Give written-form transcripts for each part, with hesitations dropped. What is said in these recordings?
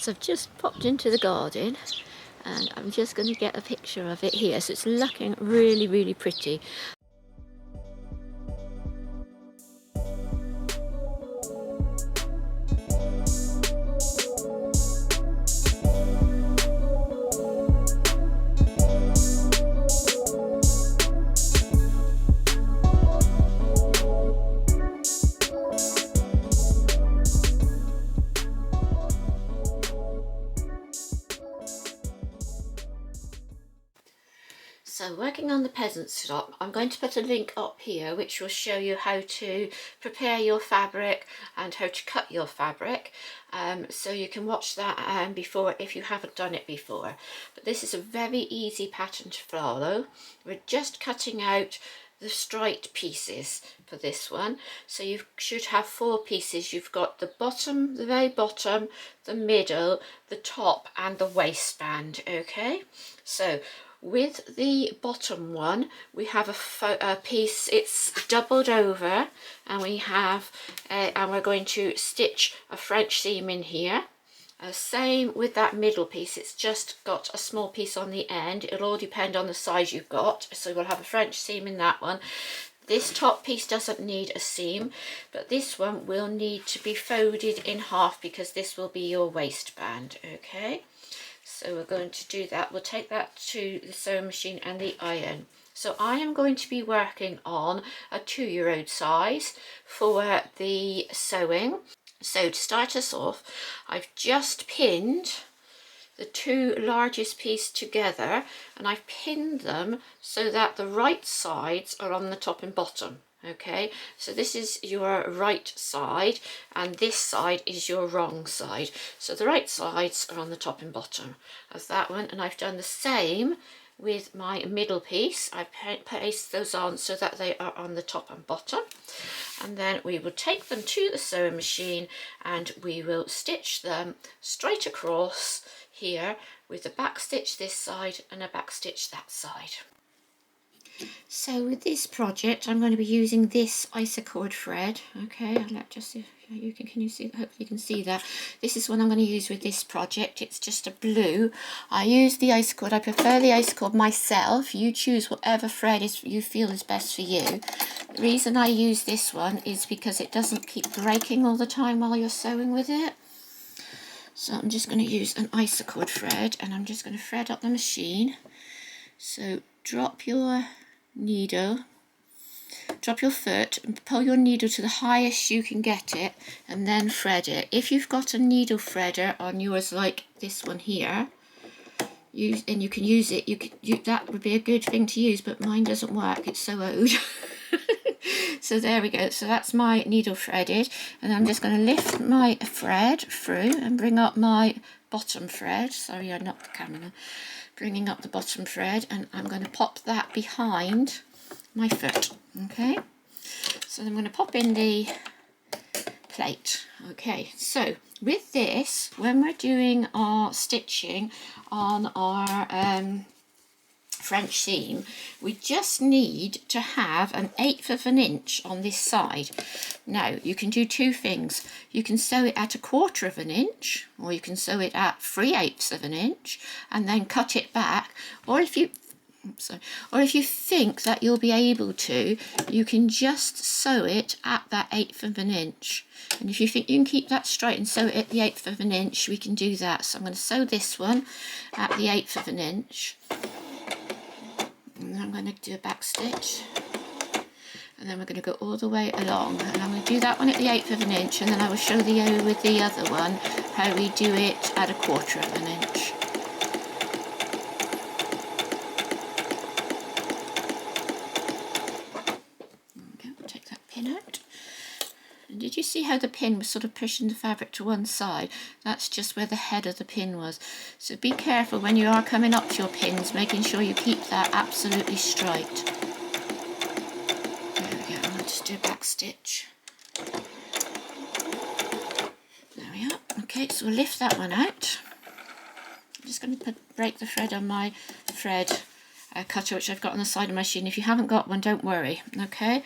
So I've just popped into the garden and I'm just going to get a picture of it here. So it's looking really, really pretty. So working on the peasant stop, I'm going to put a link up here which will show you how to prepare your fabric and how to cut your fabric. So you can watch that before if you haven't done it before. But this is a very easy pattern to follow. We're just cutting out the striped pieces for this one. So you should have 4 pieces. You've got the bottom, the very bottom, the middle, the top and the waistband. Okay, so with the bottom one, we have a piece, it's doubled over, and we have, and we're going to stitch a French seam in here. Same with that middle piece, it's just got a small piece on the end. It'll all depend on the size you've got, so we'll have a French seam in that one. This top piece doesn't need a seam, but this one will need to be folded in half because this will be your waistband. Okay, so we're going to do that. We'll take that to the sewing machine and the iron. So I am going to be working on a 2-year-old size for the sewing. So to start us off, I've just pinned the 2 largest pieces together, and I've pinned them so that the right sides are on the top and bottom. Okay, so this is your right side and this side is your wrong side. So the right sides are on the top and bottom of that one, and I've done the same with my middle piece. I placed those on so that they are on the top and bottom, and then we will take them to the sewing machine and we will stitch them straight across here with a back stitch this side and a back stitch that side. So with this project, I'm going to be using this Isacord thread. Okay, I'll let just see if can you see, hopefully you can see that. This is what I'm going to use with this project. It's just a blue. I use the Isacord. I prefer the Isacord myself. You choose whatever thread you feel is best for you. The reason I use this one is because it doesn't keep breaking all the time while you're sewing with it. So I'm just going to use an Isacord thread, and I'm just going to thread up the machine. So drop your needle, drop your foot and pull your needle to the highest you can get it, and then thread it. If you've got a needle threader on yours like this one here, and you can use it, that would be a good thing to use, but mine doesn't work, it's so old. So there we go, so that's my needle threaded, and I'm just going to lift my thread through and bring up my bottom thread. Sorry, I knocked the camera. Bringing up the bottom thread, and I'm going to pop that behind my foot. Okay, so I'm going to pop in the plate. Okay, so with this, when we're doing our stitching on our French seam, we just need to have an 1/8 of an inch on this side. Now you can do 2 things. You can sew it at 1/4 of an inch, or you can sew it at 3/8 of an inch and then cut it back, or if you think that you'll be able to, you can just sew it at that 1/8 of an inch. And if you think you can keep that straight and sew it at the 1/8 of an inch, we can do that. So I'm going to sew this one at the 1/8 of an inch. And I'm going to do a back stitch, and then we're going to go all the way along, and I'm going to do that one at the 1/8 of an inch, and then I will show you with the other one how we do it at 1/4 of an inch. Okay, we'll take that pin out. And did you see how the pin was sort of pushing the fabric to one side? That's just where the head of the pin was. So be careful when you are coming up to your pins, making sure you keep that absolutely straight. There we go, and I'll just do a back stitch. There we are. Okay, so we'll lift that one out. I'm just going to break the thread on my thread cutter, which I've got on the side of my machine. If you haven't got one, don't worry. Okay,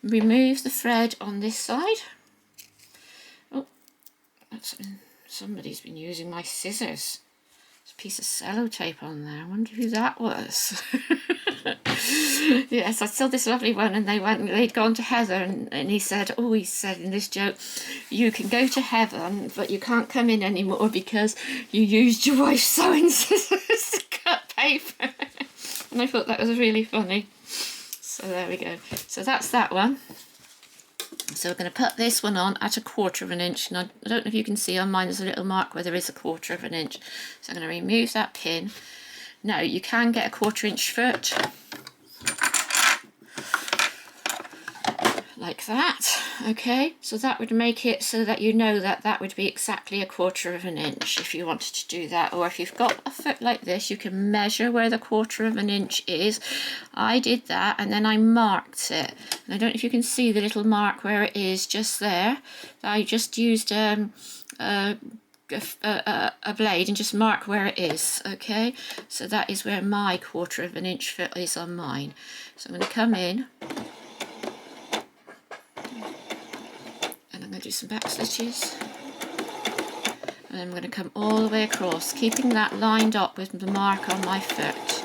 remove the thread on this side. Oh, that's Somebody's been using my scissors. There's a piece of sellotape on there. I wonder who that was. Yes, I saw this lovely one, and they'd gone to heaven, and he said in this joke, you can go to heaven, but you can't come in anymore because you used your wife's sewing scissors to cut paper. And I thought that was really funny. So there we go. So that's that one. So we're going to put this one on at 1/4 of an inch. And I don't know if you can see on mine, there's a little mark where there is 1/4 of an inch. So I'm going to remove that pin. Now you can get a 1/4 inch foot. Like that. Okay, so that would make it so that you know that that would be exactly 1/4 of an inch if you wanted to do that. Or if you've got a foot like this, you can measure where the 1/4 of an inch is. I did that, and then I marked it. And I don't know if you can see the little mark where it is just there. I just used a blade and just mark where it is. Okay, so that is where my 1/4 of an inch foot is on mine. So I'm going to come in. I'm going to do some back stitches, and I'm going to come all the way across, keeping that lined up with the mark on my foot.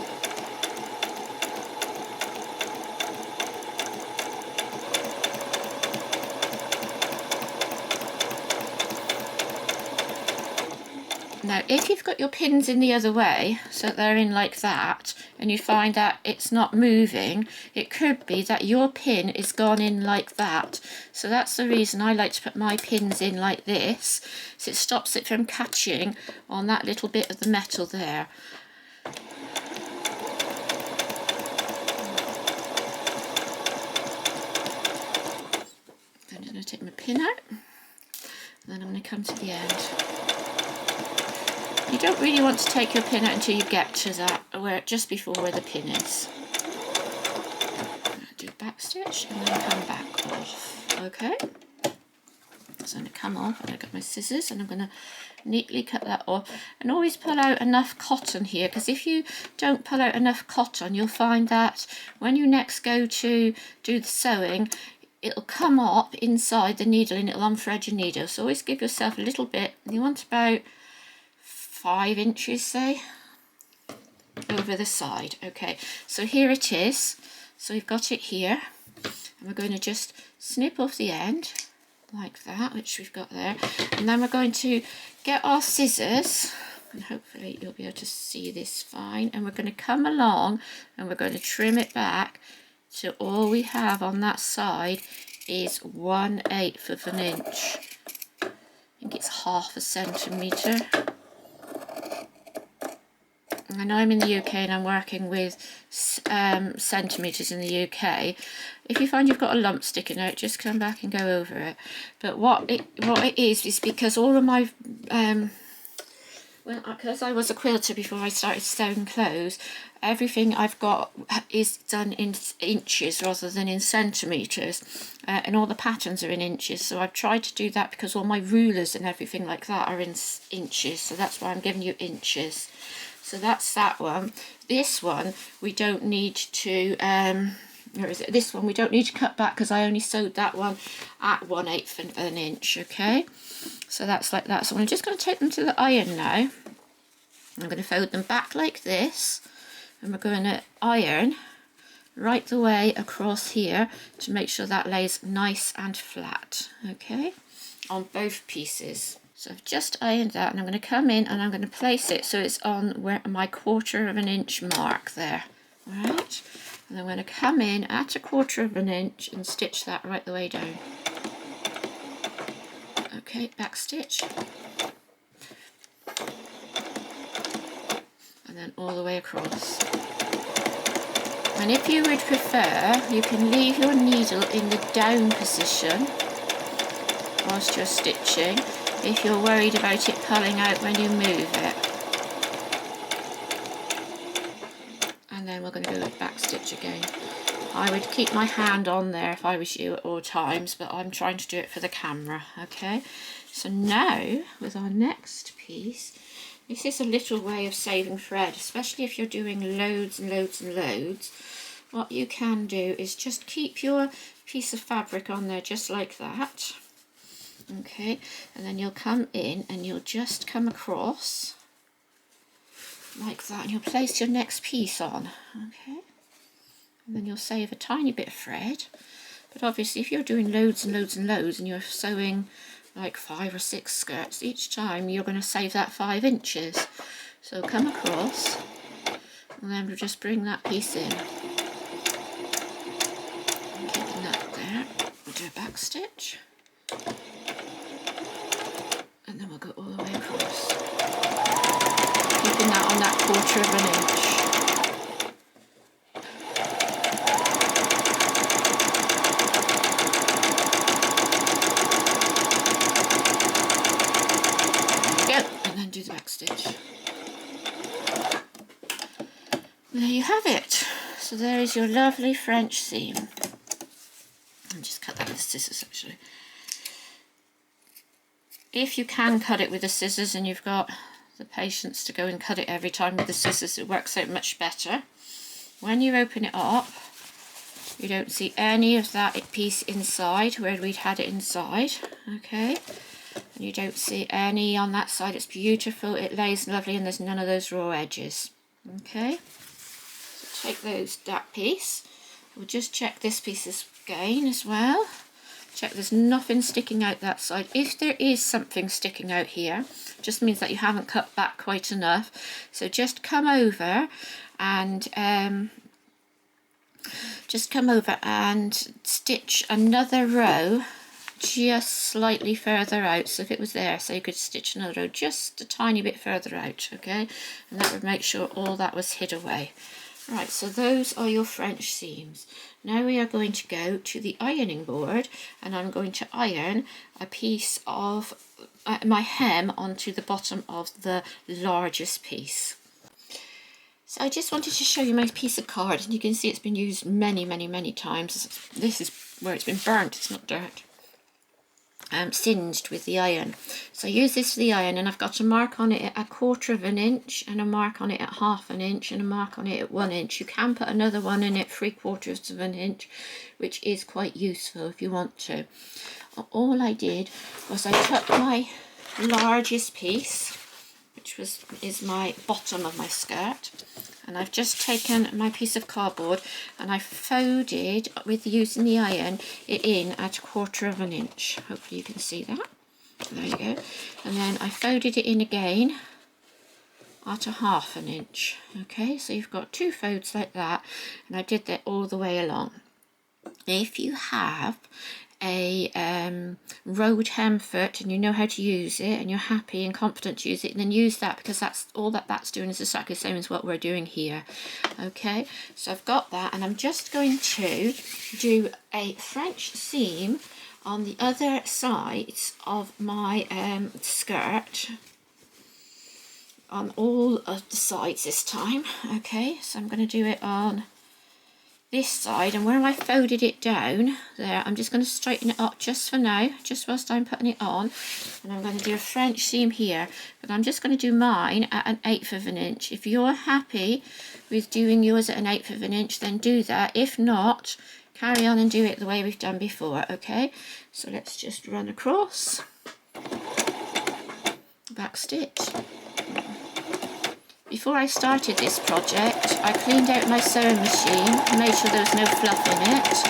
Now if you've got your pins in the other way, so they're in like that, and you find that it's not moving, it could be that your pin is gone in like that. So that's the reason I like to put my pins in like this, so it stops it from catching on that little bit of the metal there. Then I'm going to take my pin out, and then I'm going to come to the end. You don't really want to take your pin out until you get to that, just before where the pin is. Do a back stitch and then come back off. Okay, so I'm going to come off, and I've got my scissors, and I'm going to neatly cut that off. And always pull out enough cotton here, because if you don't pull out enough cotton, you'll find that when you next go to do the sewing, it'll come up inside the needle and it'll unthread your needle. So always give yourself a little bit. You want about 5 inches, say, over the side. Okay, so here it is. So we've got it here, and we're going to just snip off the end like that, which we've got there, and then we're going to get our scissors, and hopefully you'll be able to see this fine, and we're going to come along and we're going to trim it back so all we have on that side is 1/8 of an inch. I think it's 1/2 centimetre. I know I'm in the UK and I'm working with centimetres in the UK. If you find you've got a lump sticking out, just come back and go over it. But what it is because all of my because I was a quilter before I started sewing clothes, everything I've got is done in inches rather than in centimetres, and all the patterns are in inches. So I've tried to do that because all my rulers and everything like that are in inches. So that's why I'm giving you inches. So that's that one. This one we don't need to where is it? This one we don't need to cut back because I only sewed that one at 1/8 of an inch. Okay, so that's like that. So I'm just going to take them to the iron now. I'm going to fold them back like this, and we're going to iron right the way across here to make sure that lays nice and flat. Okay, on both pieces. So I've just ironed that, and I'm going to come in and I'm going to place it so it's on where my 1/4 of an inch mark there. All right, and I'm going to come in at 1/4 of an inch and stitch that right the way down. Okay, back stitch, and then all the way across. And if you would prefer, you can leave your needle in the down position whilst you're stitching, if you're worried about it pulling out when you move it. And then we're going to go with back stitch again. I would keep my hand on there if I was you at all times, but I'm trying to do it for the camera. Okay, so now with our next piece, this is a little way of saving thread, especially if you're doing loads and loads and loads. What you can do is just keep your piece of fabric on there just like that. Okay, and then you'll come in and you'll just come across like that, and you'll place your next piece on. Okay, and then you'll save a tiny bit of thread. But obviously if you're doing loads and loads and loads and you're sewing like 5 or 6 skirts each time, you're going to save that 5 inches. So come across and then we'll just bring that piece in. And keeping that there, we'll do a back stitch. And then we'll go all the way across. Keeping that on that 1/4 of an inch. Do the back stitch. There you have it. So there is your lovely French seam. I'll just cut that with the scissors actually. If you can cut it with the scissors and you've got the patience to go and cut it every time with the scissors, it works out much better. When you open it up, you don't see any of that piece inside where we'd had it inside. Okay. And you don't see any on that side. It's beautiful, it lays lovely, and there's none of those raw edges. Okay, so take that piece. We'll just check this piece again as well. Check there's nothing sticking out that side. If there is something sticking out here, it just means that you haven't cut back quite enough. So just come over and stitch another row just slightly further out. So if it was there, so you could stitch another row just a tiny bit further out, okay, and that would make sure all that was hid away. Right, so those are your French seams. Now we are going to go to the ironing board, and I'm going to iron a piece of my hem onto the bottom of the largest piece. So I just wanted to show you my piece of card, and you can see it's been used many times. This is where it's been burnt, it's not dirt. Singed with the iron. So I use this for the iron, and I've got a mark on it at 1/4 of an inch, and a mark on it at 1/2 an inch, and a mark on it at 1 inch. You can put another one in at 3/4 of an inch, which is quite useful if you want to. All I did was I took my largest piece, which is my bottom of my skirt, and I've just taken my piece of cardboard and I folded, with using the iron, it in at 1/4 of an inch. Hopefully you can see that. There you go. And then I folded it in again at a 1/2 an inch. Okay, so you've got 2 folds like that, and I did that all the way along. If you have a road hem foot and you know how to use it and you're happy and confident to use it, then use that, because that's all that's doing is exactly the same as what we're doing here. Okay, so I've got that, and I'm just going to do a French seam on the other sides of my skirt, on all of the sides this time. Okay, so I'm going to do it on this side, and where I folded it down there, I'm just going to straighten it up just for now, just whilst I'm putting it on, and I'm going to do a French seam here, but I'm just going to do mine at an 1/8 of an inch. If you're happy with doing yours at an 1/8 of an inch, then do that. If not, carry on and do it the way we've done before. Okay, so let's just run across, back stitch. Before I started this project, I cleaned out my sewing machine, made sure there was no fluff in it,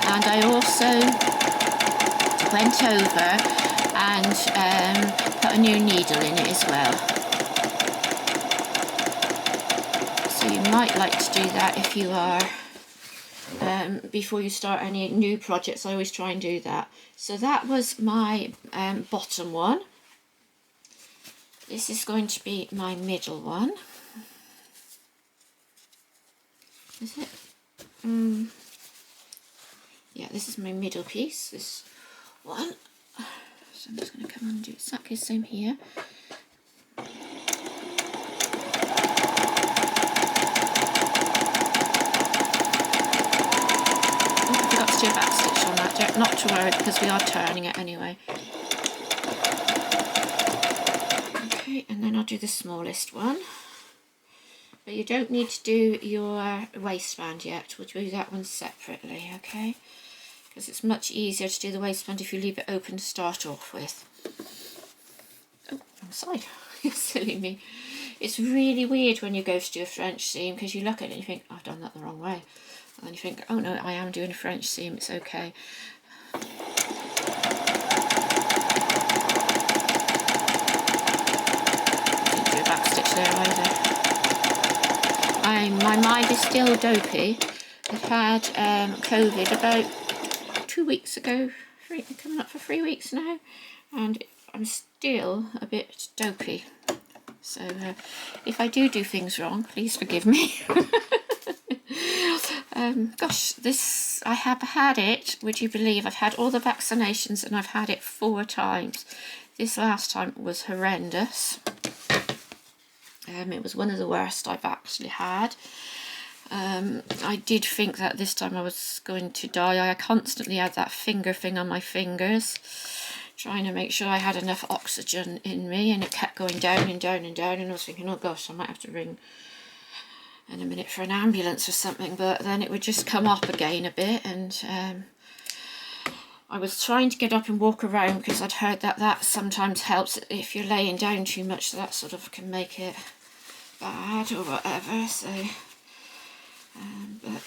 and I also went over and put a new needle in it as well. So you might like to do that if you are, before you start any new projects. I always try and do that. So that was my bottom one. This is going to be my middle one. Is it? Yeah, this is my middle piece, this one. So I'm just going to come on and do exactly the same here. I forgot to do a back stitch on that, not to worry, because we are turning it anyway. And then I'll do the smallest one, but you don't need to do your waistband yet. We'll do that one separately. Okay, because it's much easier to do the waistband if you leave it open to start off with. Oh, wrong side. You silly me. It's really weird when you go to do a French seam, because you look at it and you think, I've done that the wrong way. And then you think, oh no, I am doing a French seam, it's okay. Didn't do a back stitch there either. My mind is still dopey. I've had COVID about 2 weeks ago, coming up for 3 weeks now, and I'm still a bit dopey. So if I do things wrong, please forgive me. Gosh, I have had it, would you believe, I've had all the vaccinations and I've had it 4 times. This last time was horrendous. It was one of the worst I've actually had. I did think that this time I was going to die. I constantly had that finger thing on my fingers, trying to make sure I had enough oxygen in me, and it kept going down and down and down, and I was thinking, oh gosh, I might have to ring in a minute for an ambulance or something, but then it would just come up again a bit, and I was trying to get up and walk around, because I'd heard that sometimes helps if you're laying down too much, so that sort of can make it bad or whatever, so but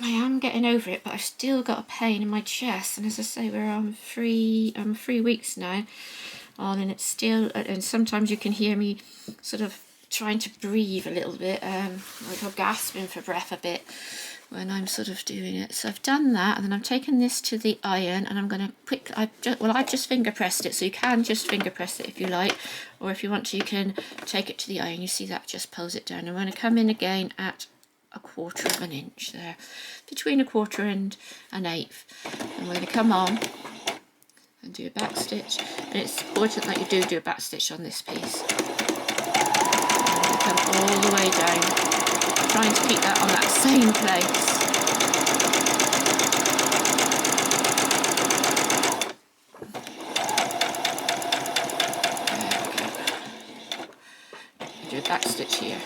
I am getting over it, but I've still got a pain in my chest, and as I say, we're on 3 weeks now on, and it's still, and sometimes you can hear me sort of trying to breathe a little bit, like I'm gasping for breath a bit when I'm sort of doing it. So I've done that, and then I'm taking this to the iron, and I'm going to I've just finger pressed it, so you can just finger press it if you like, or if you want to, you can take it to the iron. You see that just pulls it down. I'm going to come in again at 1/4 of an inch there, between 1/4 and 1/8, and we're going to come on and do a back stitch, and it's important that you do a back stitch on this piece. Come all the way down, trying to keep that on that same place. There we go. Do a back stitch here.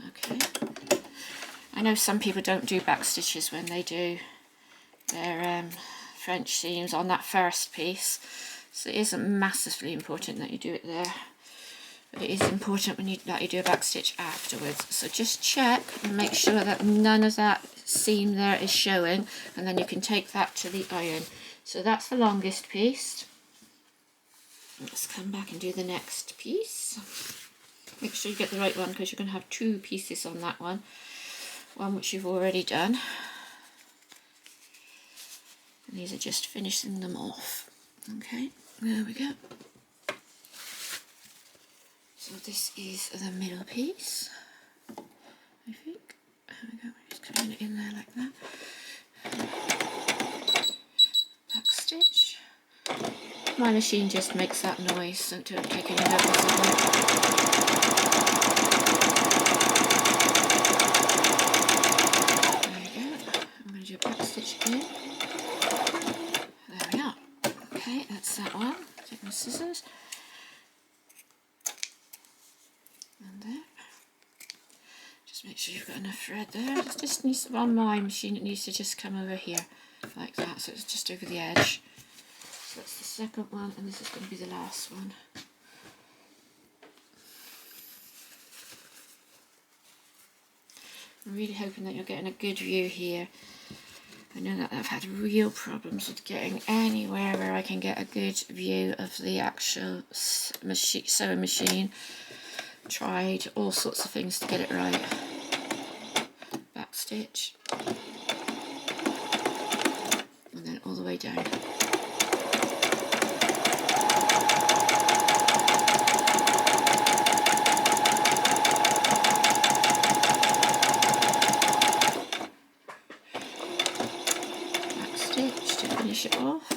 Okay. I know some people don't do back stitches when they do their French seams on that first piece, so it isn't massively important that you do it there. But it is important that you do a back stitch afterwards. So just check and make sure that none of that seam there is showing, and then you can take that to the iron. So that's the longest piece. Let's come back and do the next piece. Make sure you get the right one, because you're going to have 2 pieces on that one. One which you've already done. And these are just finishing them off. Okay, there we go. So this is the middle piece, I think. There we go, just coming it in there like that. Back stitch. My machine just makes that noise, so don't take any notice of it. There we go. I'm going to do a back stitch again. There we are. Okay, that's that one. Take my scissors. And there. Just make sure you've got enough thread there. It just needs to, on my machine, it needs to just come over here like that, so it's just over the edge. So that's the second one, and this is going to be the last one. I'm really hoping that you're getting a good view here. I know that I've had real problems with getting anywhere where I can get a good view of the actual sewing machine. Tried all sorts of things to get it right. Back stitch, and then all the way down. Back stitch to finish it off.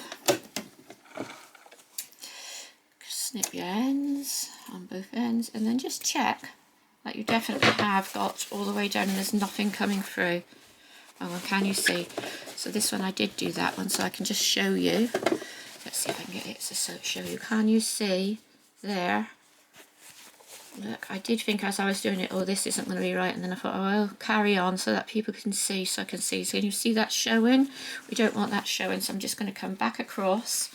Snip your ends on both ends, and then just check that you definitely have got all the way down and there's nothing coming through. Oh, well, can you see? So this one, I did do that one, so I can just show you. Let's see if I can get it to show you. Can you see there Look, I did think as I was doing it, oh, this isn't going to be right, and then I thought, oh, I'll carry on so that people can see, so I can see. So can you see that showing? We don't want that showing, so I'm just going to come back across,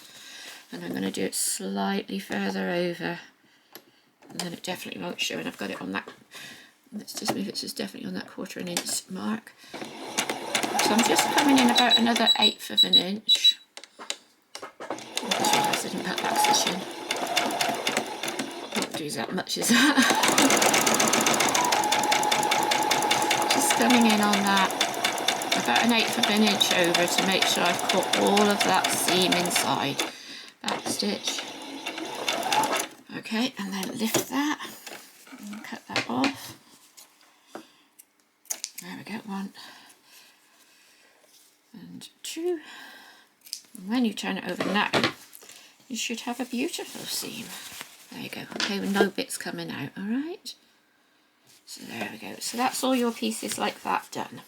and I'm going to do it slightly further over, and then it definitely won't show, and I've got it on that, let's just move it, so it's definitely on that 1/4 inch mark. So I'm just coming in about another 1/8 of an inch. I just realised I didn't put that stitch in. Not do that much, is that? Just coming in on that, about an 1/8 of an inch over to make sure I've caught all of that seam inside. Back stitch. Okay, and then lift that and cut that off. There we go, 1 and 2. And when you turn it over now, you should have a beautiful seam. There you go. Okay, with no bits coming out, all right? So there we go. So that's all your pieces like that done.